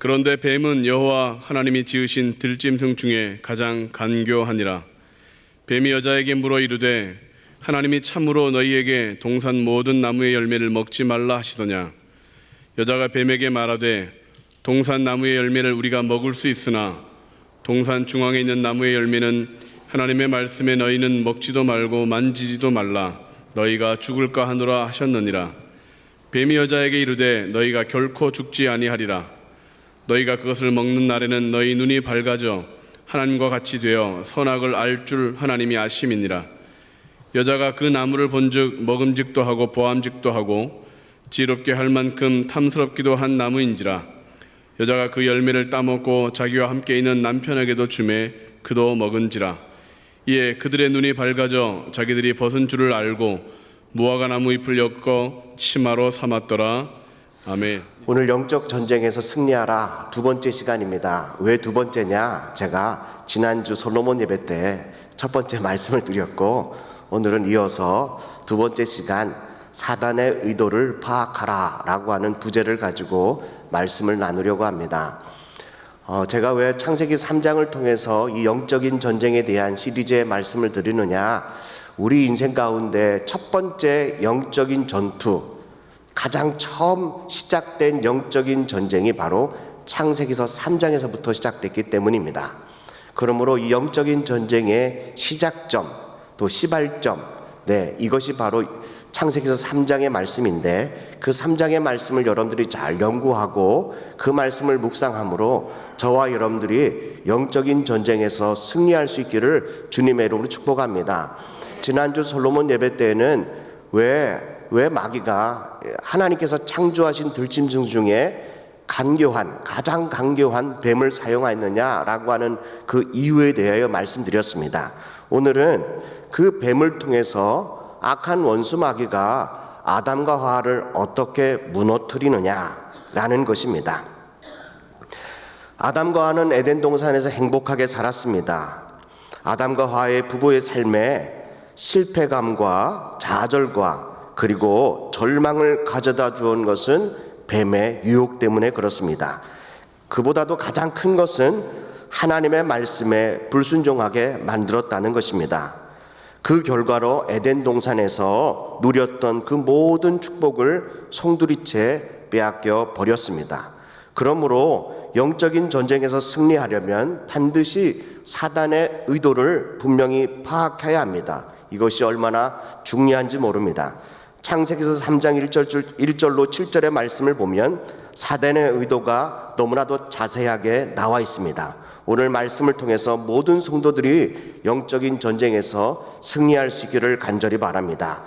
그런데 뱀은 여호와 하나님이 지으신 들짐승 중에 가장 간교하니라. 뱀이 여자에게 물어 이르되 하나님이 참으로 너희에게 동산 모든 나무의 열매를 먹지 말라 하시더냐. 여자가 뱀에게 말하되 동산 나무의 열매를 우리가 먹을 수 있으나 동산 중앙에 있는 나무의 열매는 하나님의 말씀에 너희는 먹지도 말고 만지지도 말라 너희가 죽을까 하노라 하셨느니라. 뱀이 여자에게 이르되 너희가 결코 죽지 아니하리라. 너희가 그것을 먹는 날에는 너희 눈이 밝아져 하나님과 같이 되어 선악을 알 줄 하나님이 아심이니라. 여자가 그 나무를 본즉 먹음직도 하고 보암직도 하고 지롭게 할 만큼 탐스럽기도 한 나무인지라. 여자가 그 열매를 따먹고 자기와 함께 있는 남편에게도 주매 그도 먹은지라. 이에 그들의 눈이 밝아져 자기들이 벗은 줄을 알고 무화과 나무 잎을 엮어 치마로 삼았더라. 아멘. 오늘 영적 전쟁에서 승리하라 두 번째 시간입니다. 왜 두 번째냐? 제가 지난주 솔로몬 예배 때 첫 번째 말씀을 드렸고, 오늘은 이어서 두 번째 시간 사단의 의도를 파악하라 라고 하는 부제를 가지고 말씀을 나누려고 합니다. 제가 왜 창세기 3장을 통해서 이 영적인 전쟁에 대한 시리즈의 말씀을 드리느냐? 우리 인생 가운데 첫 번째 영적인 전투, 가장 처음 시작된 영적인 전쟁이 바로 창세기서 3장에서부터 시작됐기 때문입니다. 그러므로 이 영적인 전쟁의 시작점, 또 시발점, 이것이 바로 창세기서 3장의 말씀인데, 그 3장의 말씀을 여러분들이 잘 연구하고 그 말씀을 묵상함으로 저와 여러분들이 영적인 전쟁에서 승리할 수 있기를 주님의 이름으로 축복합니다. 지난주 솔로몬 예배 때는 왜 마귀가 하나님께서 창조하신 들짐승 중에 가장 간교한 뱀을 사용하였느냐라고 하는 그 이유에 대하여 말씀드렸습니다. 오늘은 그 뱀을 통해서 악한 원수 마귀가 아담과 하와를 어떻게 무너뜨리느냐라는 것입니다. 아담과 하와는 에덴 동산에서 행복하게 살았습니다. 아담과 하와의 부부의 삶에 실패감과 좌절과 그리고 절망을 가져다 주온 것은 뱀의 유혹 때문에 그렇습니다. 그보다도 가장 큰 것은 하나님의 말씀에 불순종하게 만들었다는 것입니다. 그 결과로 에덴 동산에서 누렸던 그 모든 축복을 송두리째 빼앗겨 버렸습니다. 그러므로 영적인 전쟁에서 승리하려면 반드시 사단의 의도를 분명히 파악해야 합니다. 이것이 얼마나 중요한지 모릅니다. 창세기서 3장 1절로 7절의 말씀을 보면 사단의 의도가 너무나도 자세하게 나와 있습니다. 오늘 말씀을 통해서 모든 성도들이 영적인 전쟁에서 승리할 수 있기를 간절히 바랍니다.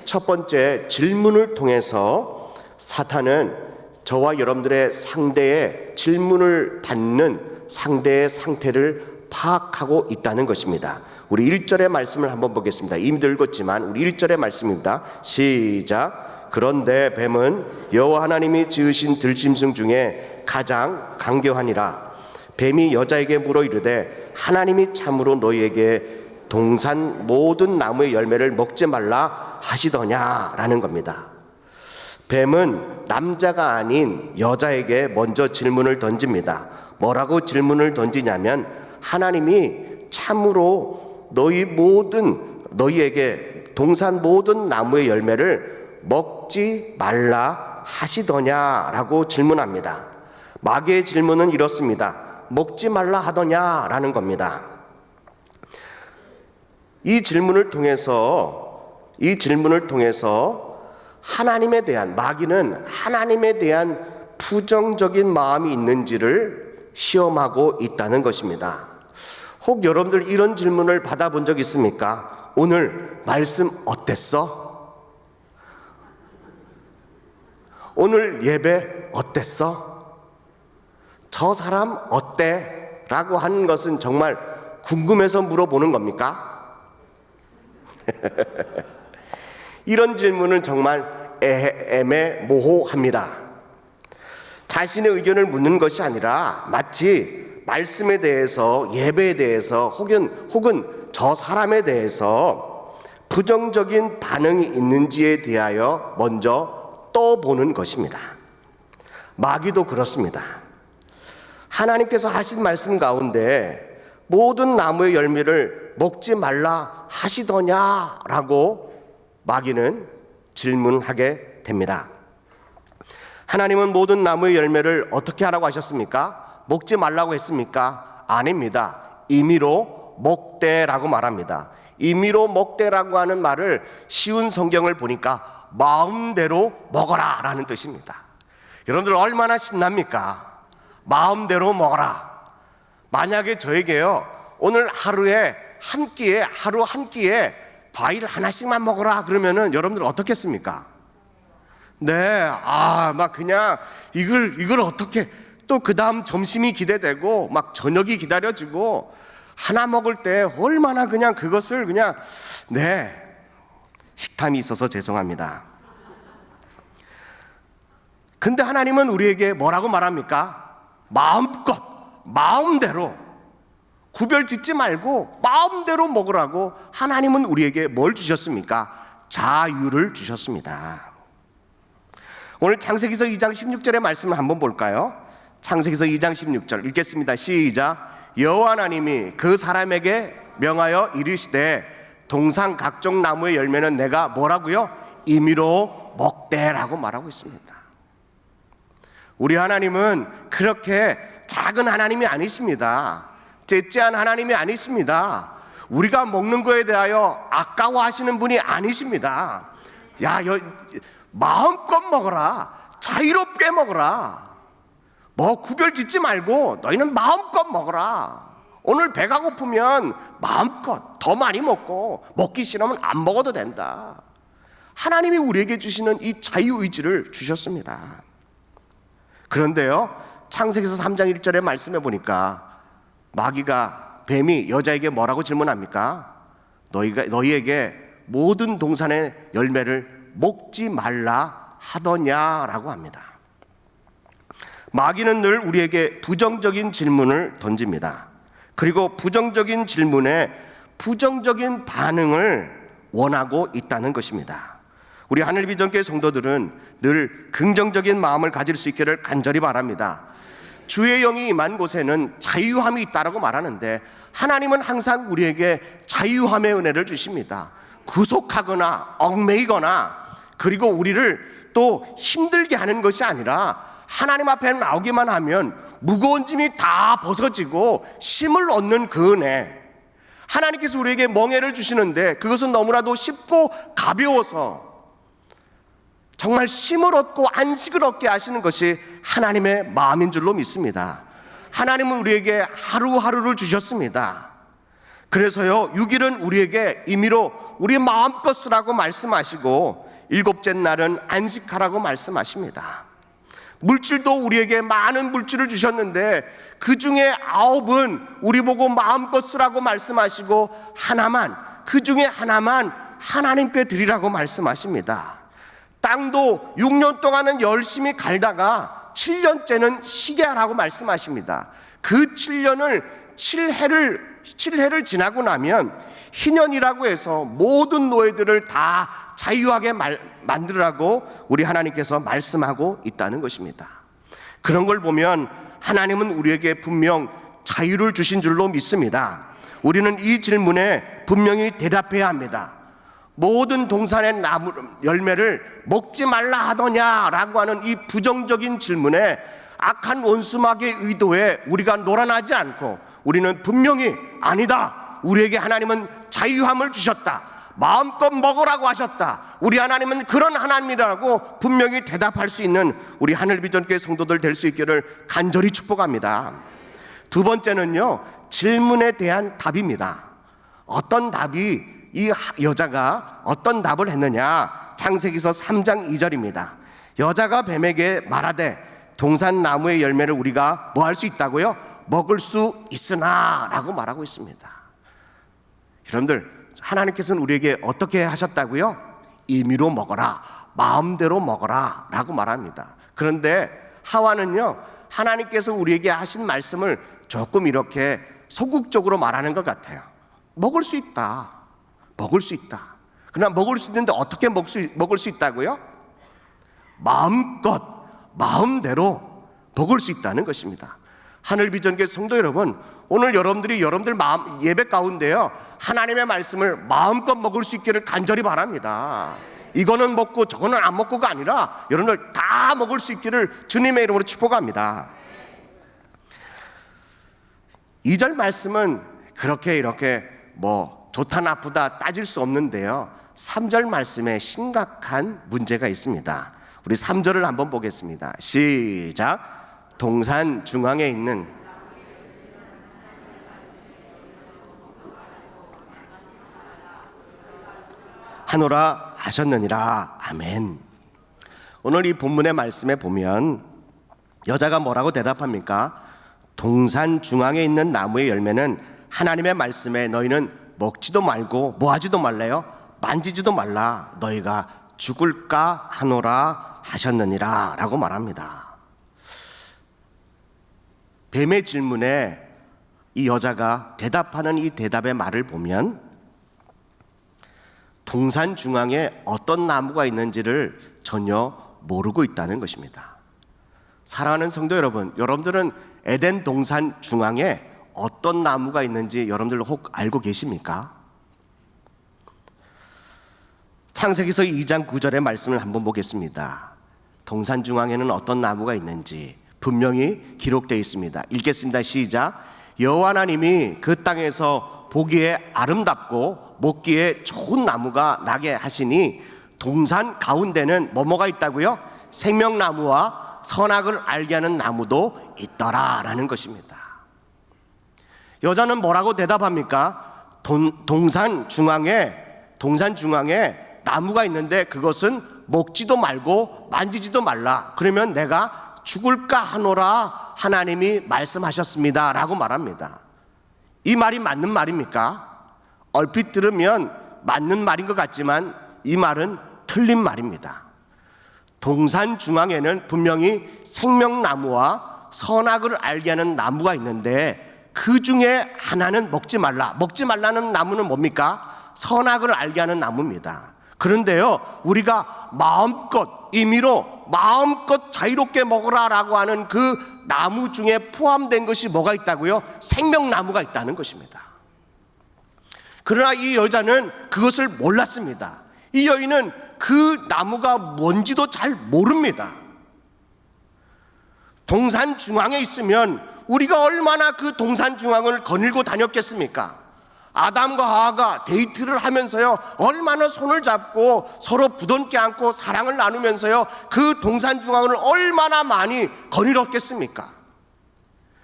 첫 번째 질문을 통해서 사탄은 저와 여러분들의 상대의 질문을 받는 상대의 상태를 파악하고 있다는 것입니다. 우리 1절의 말씀을 한번 보겠습니다. 이미 읽었지만 우리 1절의 말씀입니다. 시작. 그런데 뱀은 여호와 하나님이 지으신 들짐승 중에 가장 간교하니라. 뱀이 여자에게 물어 이르되 하나님이 참으로 너희에게 동산 모든 나무의 열매를 먹지 말라 하시더냐라는 겁니다. 뱀은 남자가 아닌 여자에게 먼저 질문을 던집니다. 뭐라고 질문을 던지냐면 하나님이 참으로 너희에게 동산 모든 나무의 열매를 먹지 말라 하시더냐라고 질문합니다. 마귀의 질문은 이렇습니다. 먹지 말라 하더냐라는 겁니다. 이 질문을 통해서 마귀는 하나님에 대한 부정적인 마음이 있는지를 시험하고 있다는 것입니다. 혹 여러분들 이런 질문을 받아본 적 있습니까? 오늘 말씀 어땠어? 오늘 예배 어땠어? 저 사람 어때? 라고 하는 것은 정말 궁금해서 물어보는 겁니까? 이런 질문은 정말 애매모호합니다. 자신의 의견을 묻는 것이 아니라 마치 말씀에 대해서, 예배에 대해서 혹은 저 사람에 대해서 부정적인 반응이 있는지에 대하여 먼저 떠보는 것입니다. 마귀도 그렇습니다. 하나님께서 하신 말씀 가운데 모든 나무의 열매를 먹지 말라 하시더냐라고 마귀는 질문하게 됩니다. 하나님은 모든 나무의 열매를 어떻게 하라고 하셨습니까? 먹지 말라고 했습니까? 아닙니다. 임의로 먹되라고 말합니다. 임의로 먹되라고 하는 말을 쉬운 성경을 보니까 마음대로 먹어라 라는 뜻입니다. 여러분들 얼마나 신납니까? 마음대로 먹어라. 만약에 저에게요, 오늘 하루에 하루 한 끼에 과일 하나씩만 먹어라 그러면은 여러분들 어떻겠습니까? 네, 막 그냥 이걸 어떻게, 또 그 다음 점심이 기대되고 막 저녁이 기다려지고 하나 먹을 때 얼마나 그냥 그것을 그냥, 네, 식탐이 있어서 죄송합니다. 근데 하나님은 우리에게 뭐라고 말합니까? 마음껏, 마음대로, 구별 짓지 말고 마음대로 먹으라고 하나님은 우리에게 뭘 주셨습니까? 자유를 주셨습니다. 오늘 창세기서 2장 16절의 말씀을 한번 볼까요? 창세기서 2장 16절 읽겠습니다. 시작. 여호와 하나님이 그 사람에게 명하여 이르시되 동산 각종 나무의 열매는 내가 뭐라고요? 임의로 먹되라고 말하고 있습니다. 우리 하나님은 그렇게 작은 하나님이 아니십니다. 째째한 하나님이 아니십니다. 우리가 먹는 거에 대하여 아까워하시는 분이 아니십니다. 마음껏 먹어라. 자유롭게 먹어라. 뭐 구별 짓지 말고 너희는 마음껏 먹어라. 오늘 배가 고프면 마음껏 더 많이 먹고 먹기 싫으면 안 먹어도 된다. 하나님이 우리에게 주시는 이 자유의지를 주셨습니다. 그런데요, 창세기서 3장 1절의 말씀에 보니까 마귀가, 뱀이 여자에게 뭐라고 질문합니까? 너희에게 모든 동산의 열매를 먹지 말라 하더냐라고 합니다. 마귀는 늘 우리에게 부정적인 질문을 던집니다. 그리고 부정적인 질문에 부정적인 반응을 원하고 있다는 것입니다. 우리 하늘비전교회 성도들은 늘 긍정적인 마음을 가질 수 있기를 간절히 바랍니다. 주의 영이 임한 곳에는 자유함이 있다라고 말하는데 하나님은 항상 우리에게 자유함의 은혜를 주십니다. 구속하거나 얽매이거나 그리고 우리를 또 힘들게 하는 것이 아니라 하나님 앞에 나오기만 하면 무거운 짐이 다 벗어지고 쉼을 얻는 그 은혜, 하나님께서 우리에게 멍에를 주시는데 그것은 너무나도 쉽고 가벼워서 정말 쉼을 얻고 안식을 얻게 하시는 것이 하나님의 마음인 줄로 믿습니다. 하나님은 우리에게 하루하루를 주셨습니다. 그래서요, 6일은 우리에게 임의로 우리 마음껏 쓰라고 말씀하시고 일곱째 날은 안식하라고 말씀하십니다. 물질도 우리에게 많은 물질을 주셨는데 그 중에 9은 우리 보고 마음껏 쓰라고 말씀하시고 그 중에 하나만 하나님께 드리라고 말씀하십니다. 땅도 6년 동안은 열심히 갈다가 7년째는 쉬게 하라고 말씀하십니다. 그 7년을 7해를 지나고 나면 희년이라고 해서 모든 노예들을 다 자유하게 만들으라고 우리 하나님께서 말씀하고 있다는 것입니다. 그런 걸 보면 하나님은 우리에게 분명 자유를 주신 줄로 믿습니다. 우리는 이 질문에 분명히 대답해야 합니다. 모든 동산의 나무 열매를 먹지 말라 하더냐라고 하는 이 부정적인 질문에 악한 원수마귀의 의도에 우리가 놀아나지 않고 우리는 분명히 아니다, 우리에게 하나님은 자유함을 주셨다, 마음껏 먹으라고 하셨다, 우리 하나님은 그런 하나님이라고 분명히 대답할 수 있는 우리 하늘비전교회 성도들 될 수 있기를 간절히 축복합니다. 두 번째는요, 질문에 대한 답입니다. 어떤 답이, 이 여자가 어떤 답을 했느냐, 창세기서 3장 2절입니다. 여자가 뱀에게 말하되 동산 나무의 열매를 우리가 뭐 할 수 있다고요? 먹을 수 있으나 라고 말하고 있습니다. 여러분들, 하나님께서는 우리에게 어떻게 하셨다고요? 임의로 먹어라, 마음대로 먹어라 라고 말합니다. 그런데 하와는요, 하나님께서 우리에게 하신 말씀을 조금 이렇게 소극적으로 말하는 것 같아요. 먹을 수 있다, 먹을 수 있다. 그러나 먹을 수 있는데 어떻게 먹을 수 있다고요? 마음껏, 마음대로 먹을 수 있다는 것입니다. 하늘비전교회 성도 여러분, 오늘 여러분들 마음 예배 가운데요, 하나님의 말씀을 마음껏 먹을 수 있기를 간절히 바랍니다. 이거는 먹고 저거는 안 먹고가 아니라 여러분들 다 먹을 수 있기를 주님의 이름으로 축복합니다. 2절 말씀은 그렇게 이렇게 좋다 나쁘다 따질 수 없는데요, 3절 말씀에 심각한 문제가 있습니다. 우리 3절을 한번 보겠습니다. 시작. 동산 중앙에 있는 하노라 하셨느니라. 아멘. 오늘 이 본문의 말씀에 보면 여자가 뭐라고 대답합니까? 동산 중앙에 있는 나무의 열매는 하나님의 말씀에 너희는 먹지도 말고 뭐하지도 말래요? 만지지도 말라. 너희가 죽을까 하노라 하셨느니라 라고 말합니다. 뱀의 질문에 이 여자가 대답하는 이 대답의 말을 보면 동산 중앙에 어떤 나무가 있는지를 전혀 모르고 있다는 것입니다. 사랑하는 성도 여러분, 여러분들은 에덴 동산 중앙에 어떤 나무가 있는지 여러분들 혹 알고 계십니까? 창세기서 2장 9절의 말씀을 한번 보겠습니다. 동산 중앙에는 어떤 나무가 있는지 분명히 기록되어 있습니다. 읽겠습니다. 시작. 여호와 하나님이 그 땅에서 보기에 아름답고 먹기에 좋은 나무가 나게 하시니 동산 가운데는 뭐가 있다고요? 생명나무와 선악을 알게 하는 나무도 있더라라는 것입니다. 여자는 뭐라고 대답합니까? 동산 중앙에 나무가 있는데 그것은 먹지도 말고 만지지도 말라. 그러면 내가 죽을까 하노라 하나님이 말씀하셨습니다 라고 말합니다. 이 말이 맞는 말입니까? 얼핏 들으면 맞는 말인 것 같지만 이 말은 틀린 말입니다. 동산 중앙에는 분명히 생명나무와 선악을 알게 하는 나무가 있는데 그 중에 하나는 먹지 말라는 나무는 뭡니까? 선악을 알게 하는 나무입니다. 그런데요, 우리가 임의로 마음껏 자유롭게 먹으라라고 하는 그 나무 중에 포함된 것이 뭐가 있다고요? 생명나무가 있다는 것입니다. 그러나 이 여자는 그것을 몰랐습니다. 이 여인은 그 나무가 뭔지도 잘 모릅니다. 동산 중앙에 있으면 우리가 얼마나 그 동산 중앙을 거닐고 다녔겠습니까? 아담과 하와가 데이트를 하면서요, 얼마나 손을 잡고 서로 부둥켜 안고 사랑을 나누면서요, 그 동산 중앙을 얼마나 많이 거닐었겠습니까?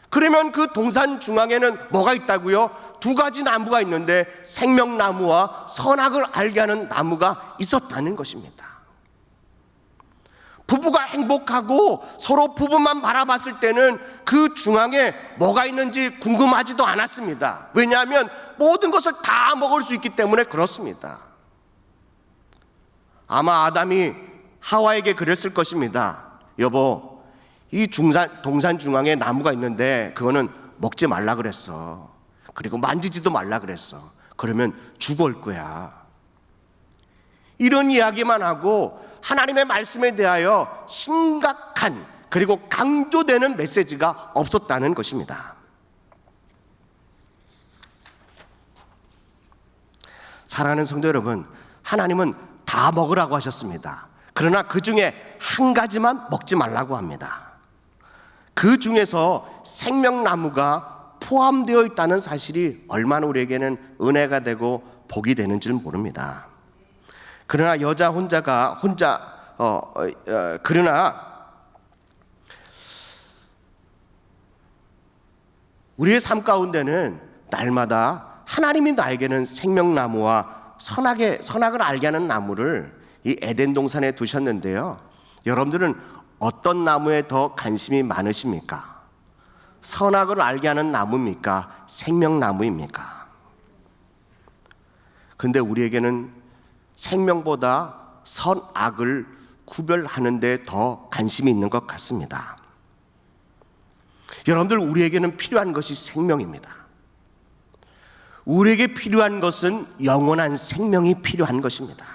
그러면 그 동산 중앙에는 뭐가 있다고요? 2가지 나무가 있는데 생명나무와 선악을 알게 하는 나무가 있었다는 것입니다. 부부가 행복하고 서로 부부만 바라봤을 때는 그 중앙에 뭐가 있는지 궁금하지도 않았습니다. 왜냐하면 모든 것을 다 먹을 수 있기 때문에 그렇습니다. 아마 아담이 하와에게 그랬을 것입니다. 여보, 이 동산 중앙에 나무가 있는데 그거는 먹지 말라 그랬어. 그리고 만지지도 말라 그랬어. 그러면 죽을 거야. 이런 이야기만 하고 하나님의 말씀에 대하여 심각한 그리고 강조되는 메시지가 없었다는 것입니다. 사랑하는 성도 여러분, 하나님은 다 먹으라고 하셨습니다. 그러나 그 중에 한 가지만 먹지 말라고 합니다. 그 중에서 생명나무가 포함되어 있다는 사실이 얼마나 우리에게는 은혜가 되고 복이 되는 줄 모릅니다. 그러나 그러나 우리의 삶 가운데는 날마다 하나님이 나에게는 생명나무와 선악을 알게 하는 나무를 이 에덴 동산에 두셨는데요, 여러분들은 어떤 나무에 더 관심이 많으십니까? 선악을 알게 하는 나무입니까? 생명나무입니까? 근데 우리에게는 생명보다 선악을 구별하는 데 더 관심이 있는 것 같습니다. 여러분들, 우리에게는 필요한 것이 생명입니다. 우리에게 필요한 것은 영원한 생명이 필요한 것입니다.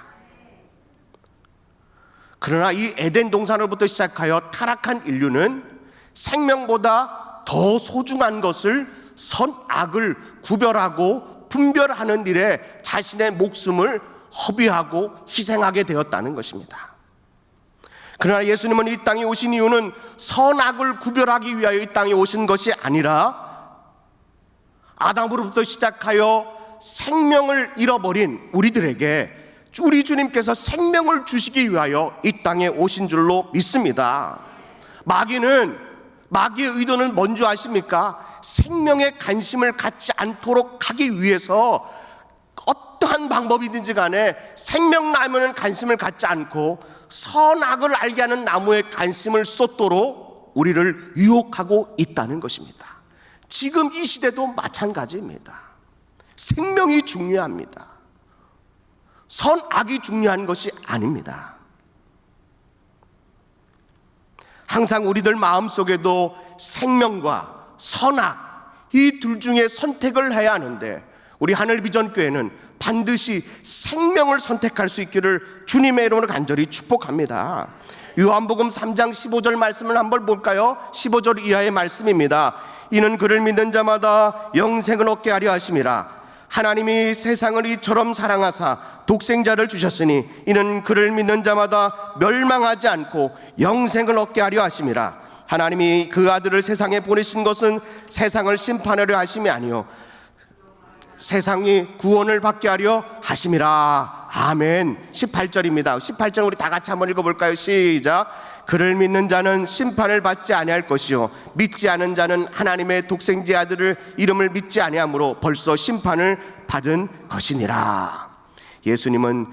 그러나 이 에덴 동산으로부터 시작하여 타락한 인류는 생명보다 더 소중한 것을 선악을 구별하고 분별하는 일에 자신의 목숨을 허비하고 희생하게 되었다는 것입니다. 그러나 예수님은 이 땅에 오신 이유는 선악을 구별하기 위하여 이 땅에 오신 것이 아니라 아담으로부터 시작하여 생명을 잃어버린 우리들에게 우리 주님께서 생명을 주시기 위하여 이 땅에 오신 줄로 믿습니다. 마귀의 의도는 뭔지 아십니까? 생명에 관심을 갖지 않도록 하기 위해서 어떠한 방법이든지 간에 생명나무는 관심을 갖지 않고 선악을 알게 하는 나무에 관심을 쏟도록 우리를 유혹하고 있다는 것입니다. 지금 이 시대도 마찬가지입니다. 생명이 중요합니다. 선악이 중요한 것이 아닙니다. 항상 우리들 마음속에도 생명과 선악 이 둘 중에 선택을 해야 하는데 우리 하늘비전교회는 반드시 생명을 선택할 수 있기를 주님의 이름으로 간절히 축복합니다. 요한복음 3장 15절 말씀을 한번 볼까요? 15절 이하의 말씀입니다. 이는 그를 믿는 자마다 영생을 얻게 하려 하심이라. 하나님이 세상을 이처럼 사랑하사 독생자를 주셨으니 이는 그를 믿는 자마다 멸망하지 않고 영생을 얻게 하려 하심이라. 하나님이 그 아들을 세상에 보내신 것은 세상을 심판하려 하심이 아니요 세상이 구원을 받게 하려 하심이라. 아멘. 18절입니다. 18절 우리 다 같이 한번 읽어볼까요? 시작. 그를 믿는 자는 심판을 받지 아니할 것이요 믿지 않은 자는 하나님의 독생자 아들을 이름을 믿지 아니하므로 벌써 심판을 받은 것이니라. 예수님은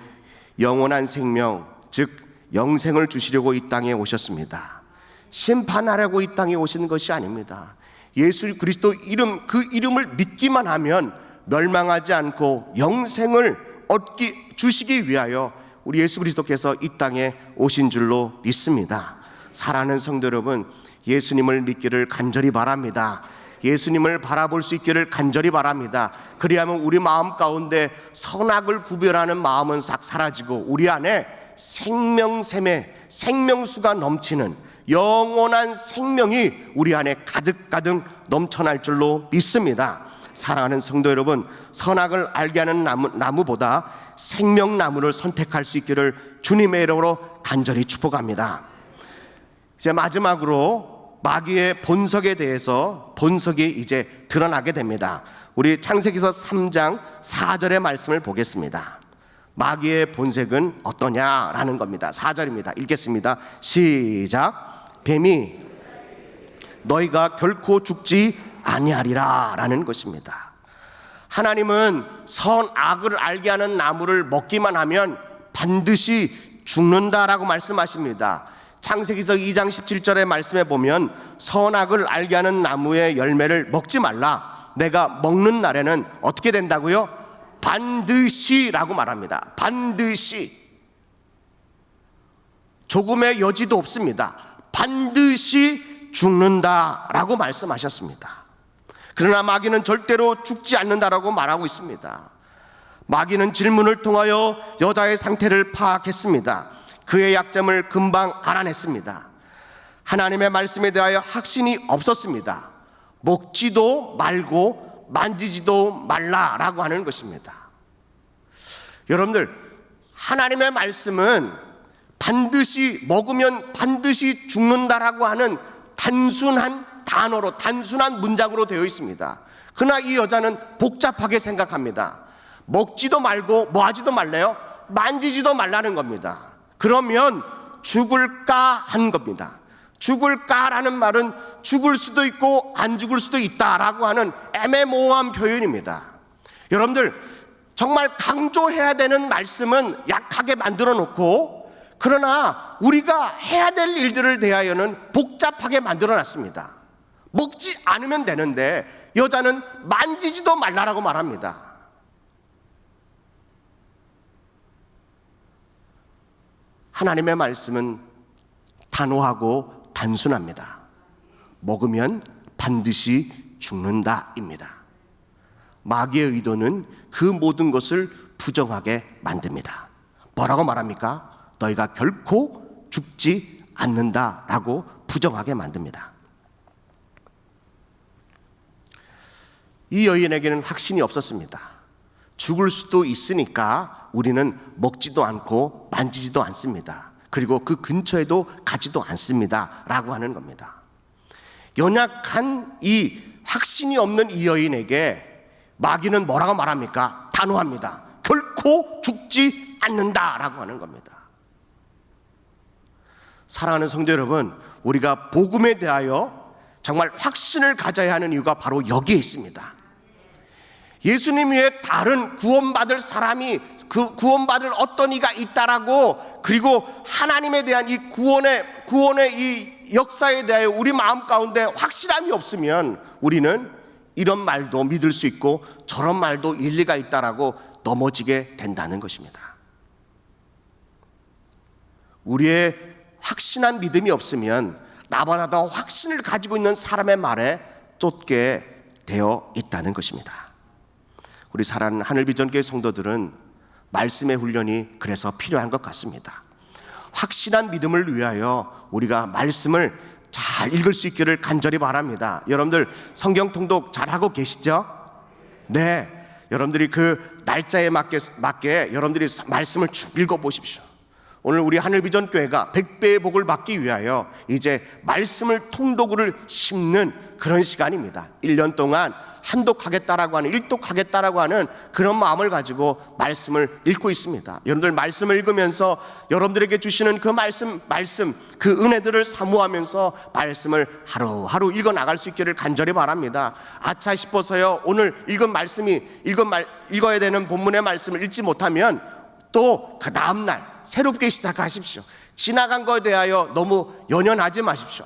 영원한 생명 즉 영생을 주시려고 이 땅에 오셨습니다. 심판하려고 이 땅에 오신 것이 아닙니다. 예수 그리스도 이름 그 이름을 믿기만 하면 멸망하지 않고 영생을 주시기 위하여 우리 예수 그리스도께서 이 땅에 오신 줄로 믿습니다. 사랑하는 성도 여러분, 예수님을 믿기를 간절히 바랍니다. 예수님을 바라볼 수 있기를 간절히 바랍니다. 그리하면 우리 마음 가운데 선악을 구별하는 마음은 싹 사라지고 우리 안에 생명샘에 생명수가 넘치는 영원한 생명이 우리 안에 가득가득 넘쳐날 줄로 믿습니다. 사랑하는 성도 여러분, 선악을 알게 하는 나무보다 생명나무를 선택할 수 있기를 주님의 이름으로 간절히 축복합니다. 이제 마지막으로 마귀의 본성에 대해서 본성이 이제 드러나게 됩니다. 우리 창세기서 3장 4절의 말씀을 보겠습니다. 마귀의 본색은 어떠냐라는 겁니다. 4절입니다. 읽겠습니다. 시작. 뱀이 너희가 결코 죽지 아니하리라 라는 것입니다. 하나님은 선악을 알게 하는 나무를 먹기만 하면 반드시 죽는다라고 말씀하십니다. 창세기서 2장 17절의 말씀에 보면 선악을 알게 하는 나무의 열매를 먹지 말라. 내가 먹는 날에는 어떻게 된다고요? 반드시라고 말합니다. 반드시. 조금의 여지도 없습니다. 반드시 죽는다라고 말씀하셨습니다. 그러나 마귀는 절대로 죽지 않는다라고 말하고 있습니다. 마귀는 질문을 통하여 여자의 상태를 파악했습니다. 그의 약점을 금방 알아냈습니다. 하나님의 말씀에 대하여 확신이 없었습니다. 먹지도 말고 만지지도 말라라고 하는 것입니다. 여러분들, 하나님의 말씀은 반드시 먹으면 반드시 죽는다라고 하는 단순한 단어로 단순한 문장으로 되어 있습니다. 그러나 이 여자는 복잡하게 생각합니다. 먹지도 말고 뭐 하지도 말래요? 만지지도 말라는 겁니다. 그러면 죽을까 한 겁니다. 죽을까라는 말은 죽을 수도 있고 안 죽을 수도 있다라고 하는 애매모호한 표현입니다. 여러분들, 정말 강조해야 되는 말씀은 약하게 만들어 놓고 그러나 우리가 해야 될 일들을 대하여는 복잡하게 만들어 놨습니다. 먹지 않으면 되는데 여자는 만지지도 말라라고 말합니다. 하나님의 말씀은 단호하고 단순합니다. 먹으면 반드시 죽는다입니다. 마귀의 의도는 그 모든 것을 부정하게 만듭니다. 뭐라고 말합니까? 너희가 결코 죽지 않는다라고 부정하게 만듭니다. 이 여인에게는 확신이 없었습니다. 죽을 수도 있으니까 우리는 먹지도 않고 만지지도 않습니다. 그리고 그 근처에도 가지도 않습니다 라고 하는 겁니다. 연약한 이 확신이 없는 이 여인에게 마귀는 뭐라고 말합니까? 단호합니다. 결코 죽지 않는다라고 하는 겁니다. 사랑하는 성도 여러분, 우리가 복음에 대하여 정말 확신을 가져야 하는 이유가 바로 여기에 있습니다. 예수님 외에 다른 구원받을 사람이, 그 구원받을 어떤 이가 있다라고, 그리고 하나님에 대한 이 구원의 이 역사에 대하여 우리 마음 가운데 확실함이 없으면 우리는 이런 말도 믿을 수 있고 저런 말도 일리가 있다라고 넘어지게 된다는 것입니다. 우리의 확신한 믿음이 없으면 나보다 더 확신을 가지고 있는 사람의 말에 쫓게 되어 있다는 것입니다. 우리 사랑하는 하늘비전교회 성도들은 말씀의 훈련이 그래서 필요한 것 같습니다. 확실한 믿음을 위하여 우리가 말씀을 잘 읽을 수 있기를 간절히 바랍니다. 여러분들 성경 통독 잘하고 계시죠? 네, 여러분들이 그 날짜에 맞게 여러분들이 말씀을 쭉 읽어보십시오. 오늘 우리 하늘비전교회가 100배의 복을 받기 위하여 이제 말씀을 통독을 심는 그런 시간입니다. 1년 동안 한독하겠다라고 하는, 일독하겠다라고 하는 그런 마음을 가지고 말씀을 읽고 있습니다. 여러분들 말씀을 읽으면서 여러분들에게 주시는 그 말씀 그 은혜들을 사모하면서 말씀을 하루하루 읽어 나갈 수 있기를 간절히 바랍니다. 아차 싶어서요, 오늘 읽어야 되는 본문의 말씀을 읽지 못하면 또 그 다음날 새롭게 시작하십시오. 지나간 것에 대하여 너무 연연하지 마십시오.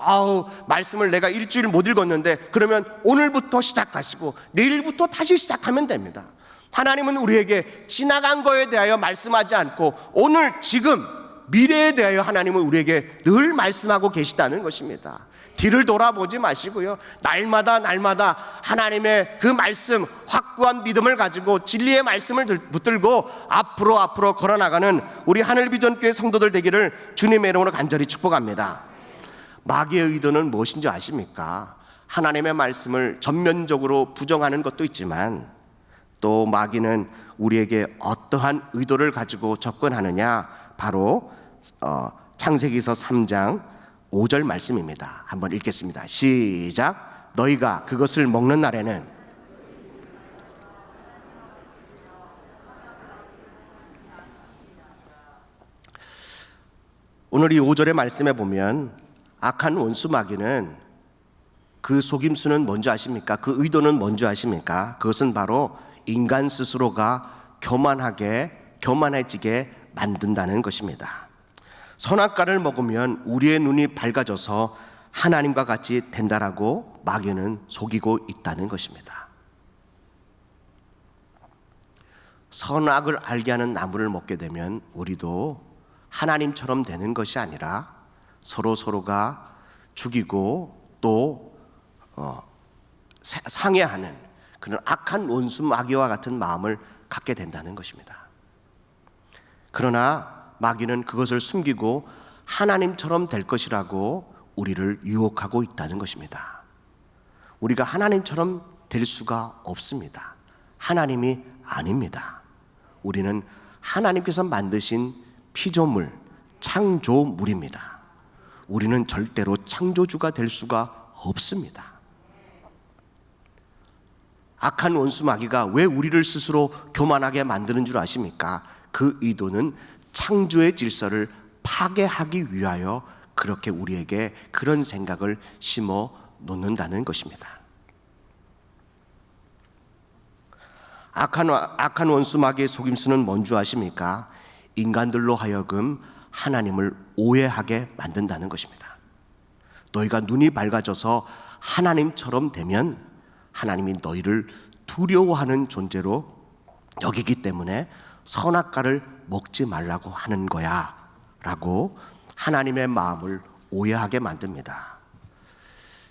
말씀을 내가 일주일 못 읽었는데, 그러면 오늘부터 시작하시고 내일부터 다시 시작하면 됩니다. 하나님은 우리에게 지나간 것에 대하여 말씀하지 않고 오늘 지금 미래에 대하여 하나님은 우리에게 늘 말씀하고 계시다는 것입니다. 뒤를 돌아보지 마시고요, 날마다 하나님의 그 말씀, 확고한 믿음을 가지고 진리의 말씀을 붙들고 앞으로 걸어나가는 우리 하늘비전교회 성도들 되기를 주님의 이름으로 간절히 축복합니다. 마귀의 의도는 무엇인지 아십니까? 하나님의 말씀을 전면적으로 부정하는 것도 있지만, 또 마귀는 우리에게 어떠한 의도를 가지고 접근하느냐, 바로 창세기서 3장 5절 말씀입니다. 한번 읽겠습니다. 시작. 너희가 그것을 먹는 날에는 오늘 이 5절의 말씀에 보면 악한 원수 마귀는 그 속임수는 뭔지 아십니까? 그 의도는 뭔지 아십니까? 그것은 바로 인간 스스로가 교만해지게 만든다는 것입니다. 선악과를 먹으면 우리의 눈이 밝아져서 하나님과 같이 된다라고 마귀는 속이고 있다는 것입니다. 선악을 알게 하는 나무를 먹게 되면 우리도 하나님처럼 되는 것이 아니라 서로가 죽이고 또 상해하는 그런 악한 원수 마귀와 같은 마음을 갖게 된다는 것입니다. 그러나 마귀는 그것을 숨기고 하나님처럼 될 것이라고 우리를 유혹하고 있다는 것입니다. 우리가 하나님처럼 될 수가 없습니다. 하나님이 아닙니다. 우리는 하나님께서 만드신 피조물, 창조물입니다. 우리는 절대로 창조주가 될 수가 없습니다. 악한 원수 마귀가 왜 우리를 스스로 교만하게 만드는 줄 아십니까? 그 의도는 창조의 질서를 파괴하기 위하여 그렇게 우리에게 그런 생각을 심어 놓는다는 것입니다. 악한 원수 마귀의 속임수는 뭔지 아십니까? 인간들로 하여금 하나님을 오해하게 만든다는 것입니다. 너희가 눈이 밝아져서 하나님처럼 되면 하나님이 너희를 두려워하는 존재로 여기기 때문에 선악과를 먹지 말라고 하는 거야 라고 하나님의 마음을 오해하게 만듭니다.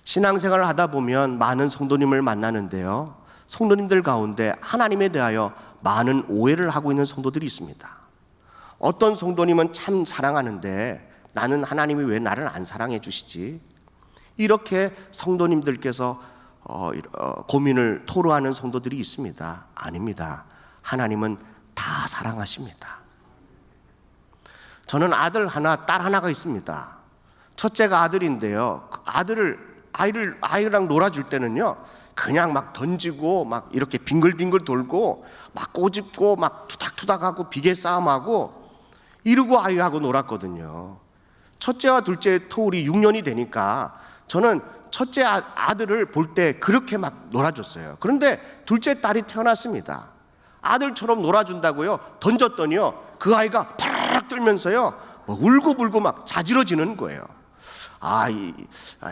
신앙생활을 하다 보면 많은 성도님을 만나는데요, 성도님들 가운데 하나님에 대하여 많은 오해를 하고 있는 성도들이 있습니다. 어떤 성도님은 참 사랑하는데 나는 하나님이 왜 나를 안 사랑해 주시지? 이렇게 성도님들께서 고민을 토로하는 성도들이 있습니다. 아닙니다. 하나님은 다 사랑하십니다. 저는 아들 하나, 딸 하나가 있습니다. 첫째가 아들인데요. 아이랑 놀아줄 때는요, 그냥 막 던지고 막 이렇게 빙글빙글 돌고 막 꼬집고 막 투닥투닥하고 비계 싸움하고 이러고 아이하고 놀았거든요. 첫째와 둘째 터울이 6년이 되니까 저는 첫째 아들을 볼 때 그렇게 막 놀아줬어요. 그런데 둘째 딸이 태어났습니다. 아들처럼 놀아준다고요 던졌더니요, 그 아이가 파락 떨면서요 뭐 울고불고 막 자지러지는 거예요.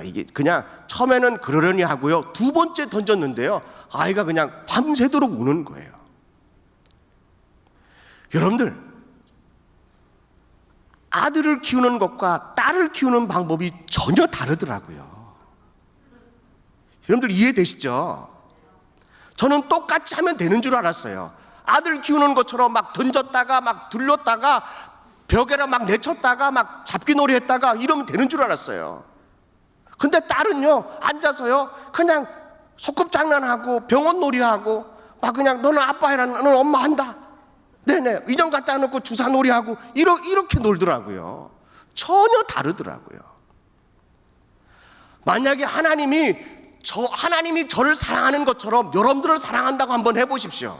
이게 그냥 처음에는 그러려니 하고요, 두 번째 던졌는데요, 아이가 그냥 밤새도록 우는 거예요. 여러분들, 아들을 키우는 것과 딸을 키우는 방법이 전혀 다르더라고요. 여러분들 이해되시죠? 저는 똑같이 하면 되는 줄 알았어요. 아들 키우는 것처럼 막 던졌다가 막 둘렀다가 벽에다 막 내쳤다가 막 잡기놀이 했다가 이러면 되는 줄 알았어요. 근데 딸은요, 앉아서요 그냥 소꿉장난하고 병원놀이하고 막 그냥 너는 아빠 해라, 너는 엄마 한다, 네네 이정 갖다 놓고 주사놀이하고 이렇게 놀더라고요. 전혀 다르더라고요. 만약에 하나님이 저를 사랑하는 것처럼 여러분들을 사랑한다고 한번 해보십시오.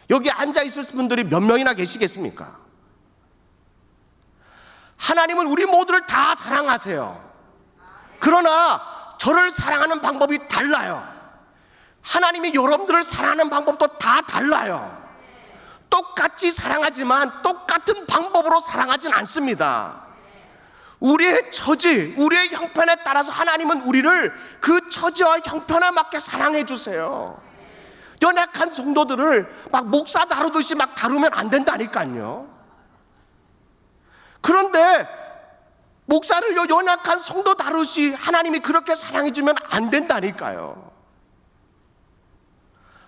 여기 앉아있을 분들이 몇 명이나 계시겠습니까? 하나님은 우리 모두를 다 사랑하세요. 그러나 저를 사랑하는 방법이 달라요. 하나님이 여러분들을 사랑하는 방법도 다 달라요. 똑같이 사랑하지만 똑같은 방법으로 사랑하진 않습니다. 우리의 처지, 우리의 형편에 따라서 하나님은 우리를 그 처지와 형편에 맞게 사랑해 주세요. 연약한 성도들을 막 목사 다루듯이 막 다루면 안 된다니까요. 그런데 목사를 연약한 성도 다루시 하나님이 그렇게 사랑해 주면 안 된다니까요.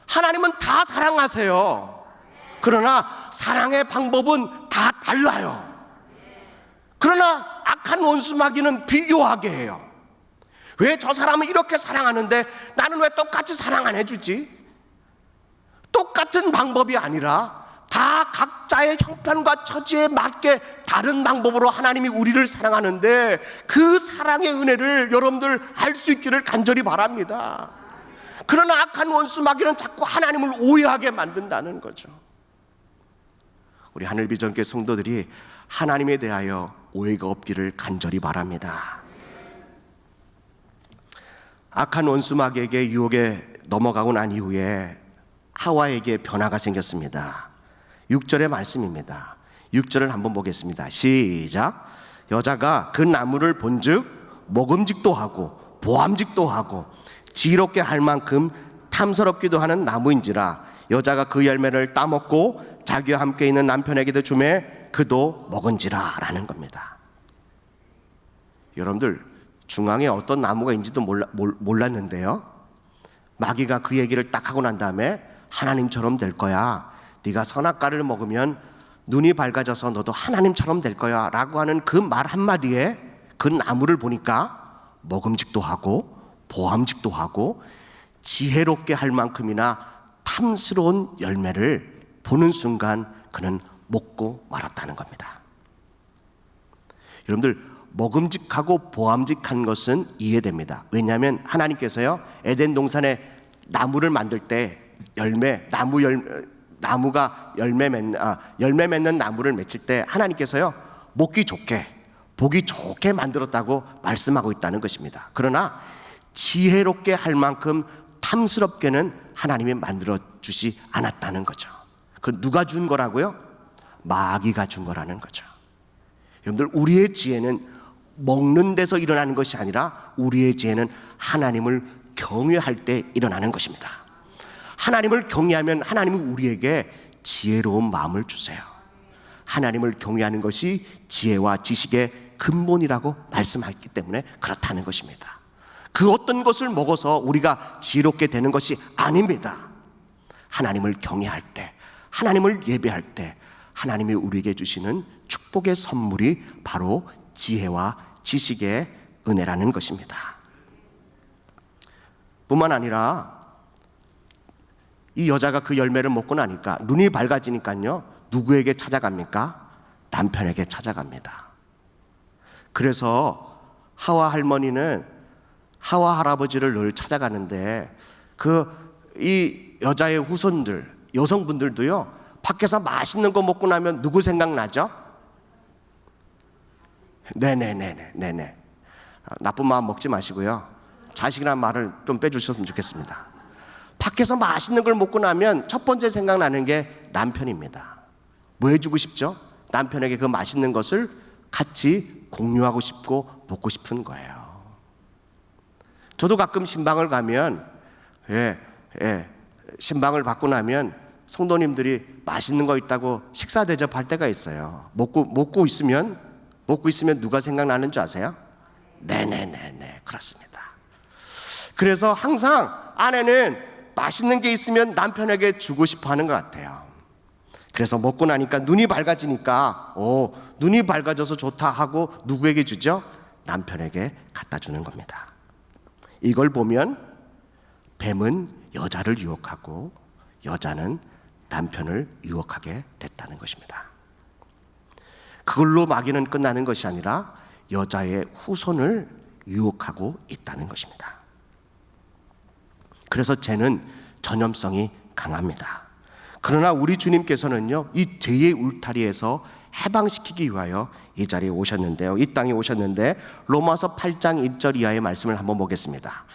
하나님은 다 사랑하세요. 그러나 사랑의 방법은 다 달라요. 그러나 악한 원수 마귀는 비교하게 해요. 왜 저 사람은 이렇게 사랑하는데 나는 왜 똑같이 사랑 안 해주지? 똑같은 방법이 아니라 다 각자의 형편과 처지에 맞게 다른 방법으로 하나님이 우리를 사랑하는데 그 사랑의 은혜를 여러분들 알 수 있기를 간절히 바랍니다. 그러나 악한 원수 마귀는 자꾸 하나님을 오해하게 만든다는 거죠. 우리 하늘비전교회 성도들이 하나님에 대하여 오해가 없기를 간절히 바랍니다. 악한 원수 마귀에게 유혹에 넘어가고 난 이후에 하와에게 변화가 생겼습니다. 6절의 말씀입니다. 6절을 한번 보겠습니다. 시작. 여자가 그 나무를 본즉 먹음직도 하고 보암직도 하고 지혜롭게 할 만큼 탐스럽기도 하는 나무인지라 여자가 그 열매를 따먹고 자기와 함께 있는 남편에게도 주매 그도 먹은지라 라는 겁니다. 여러분들, 중앙에 어떤 나무가 있는지도 몰랐는데요, 마귀가 그 얘기를 딱 하고 난 다음에 하나님처럼 될 거야, 네가 선악과를 먹으면 눈이 밝아져서 너도 하나님처럼 될 거야 라고 하는 그 말 한마디에 그 나무를 보니까 먹음직도 하고 보암직도 하고 지혜롭게 할 만큼이나 탐스러운 열매를 보는 순간 그는 먹고 말았다는 겁니다. 여러분들, 먹음직하고 보암직한 것은 이해됩니다. 왜냐하면 하나님께서요 에덴 동산에 나무를 만들 때 나무가 열매 맺는 나무를 맺힐 때 하나님께서요 먹기 좋게 보기 좋게 만들었다고 말씀하고 있다는 것입니다. 그러나 지혜롭게 할 만큼 탐스럽게는 하나님이 만들어 주지 않았다는 거죠. 그 누가 준 거라고요? 마귀가 준 거라는 거죠. 여러분들, 우리의 지혜는 먹는 데서 일어나는 것이 아니라 우리의 지혜는 하나님을 경외할 때 일어나는 것입니다. 하나님을 경외하면 하나님은 우리에게 지혜로운 마음을 주세요. 하나님을 경외하는 것이 지혜와 지식의 근본이라고 말씀했기 때문에 그렇다는 것입니다. 그 어떤 것을 먹어서 우리가 지혜롭게 되는 것이 아닙니다. 하나님을 경외할 때, 하나님을 예배할 때 하나님이 우리에게 주시는 축복의 선물이 바로 지혜와 지식의 은혜라는 것입니다. 뿐만 아니라 이 여자가 그 열매를 먹고 나니까 눈이 밝아지니까요, 누구에게 찾아갑니까? 남편에게 찾아갑니다. 그래서 하와 할머니는 하와 할아버지를 늘 찾아가는데 이 여자의 후손들, 여성분들도요, 밖에서 맛있는 거 먹고 나면 누구 생각나죠? 네네. 나쁜 마음 먹지 마시고요, 자식이란 말을 좀 빼주셨으면 좋겠습니다. 밖에서 맛있는 걸 먹고 나면 첫 번째 생각나는 게 남편입니다. 뭐 해주고 싶죠? 남편에게 그 맛있는 것을 같이 공유하고 싶고 먹고 싶은 거예요. 저도 가끔 신방을 가면, 신방을 받고 나면 성도님들이 맛있는 거 있다고 식사 대접할 때가 있어요. 먹고 있으면 누가 생각나는 줄 아세요? 네네, 그렇습니다. 그래서 항상 아내는 맛있는 게 있으면 남편에게 주고 싶어 하는 것 같아요. 그래서 먹고 나니까 눈이 밝아지니까 눈이 밝아져서 좋다 하고 누구에게 주죠? 남편에게 갖다 주는 겁니다. 이걸 보면 뱀은 여자를 유혹하고 여자는 남편을 유혹하게 됐다는 것입니다. 그걸로 마귀는 끝나는 것이 아니라 여자의 후손을 유혹하고 있다는 것입니다. 그래서 죄는 전염성이 강합니다. 그러나 우리 주님께서는요, 이 죄의 울타리에서 해방시키기 위하여 이 자리에 오셨는데요, 이 땅에 오셨는데, 로마서 8장 1절 이하의 말씀을 한번 보겠습니다.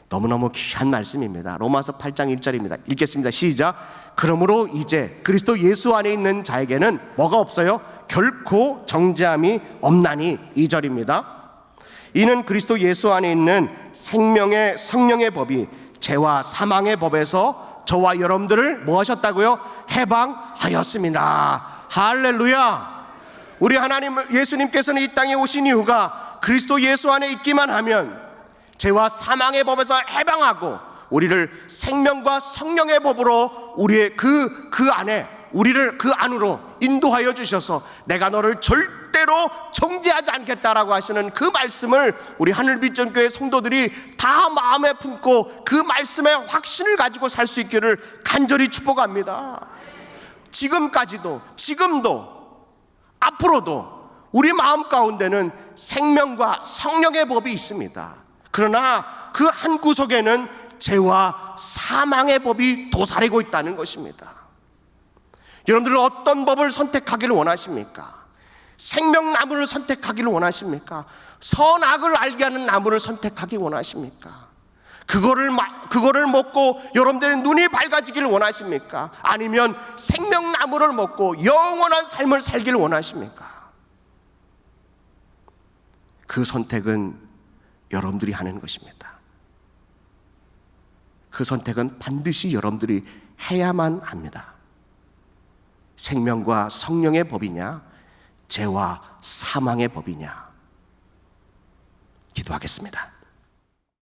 너무너무 귀한 말씀입니다. 로마서 8장 1절입니다. 읽겠습니다. 시작. 그러므로 이제 그리스도 예수 안에 있는 자에게는 뭐가 없어요? 결코 정죄함이 없나니. 2절입니다. 이는 그리스도 예수 안에 있는 생명의 성령의 법이 죄와 사망의 법에서 저와 여러분들을 뭐 하셨다고요? 해방하였습니다. 할렐루야. 우리 하나님 예수님께서는 이 땅에 오신 이유가 그리스도 예수 안에 있기만 하면 죄와 사망의 법에서 해방하고 우리를 생명과 성령의 법으로 우리의 그 안에, 우리를 그 안으로 인도하여 주셔서 내가 너를 절대로 정죄하지 않겠다라고 하시는 그 말씀을 우리 하늘빛전교회 성도들이 다 마음에 품고 그 말씀의 확신을 가지고 살 수 있기를 간절히 축복합니다. 지금도 앞으로도 우리 마음 가운데는 생명과 성령의 법이 있습니다. 그러나 그 한 구석에는 죄와 사망의 법이 도사리고 있다는 것입니다. 여러분들은 어떤 법을 선택하기를 원하십니까? 생명나무를 선택하기를 원하십니까? 선악을 알게 하는 나무를 선택하기 원하십니까? 그거를 먹고 여러분들의 눈이 밝아지기를 원하십니까? 아니면 생명나무를 먹고 영원한 삶을 살기를 원하십니까? 그 선택은 여러분들이 하는 것입니다. 그 선택은 반드시 여러분들이 해야만 합니다. 생명과 성령의 법이냐, 죄와 사망의 법이냐. 기도하겠습니다.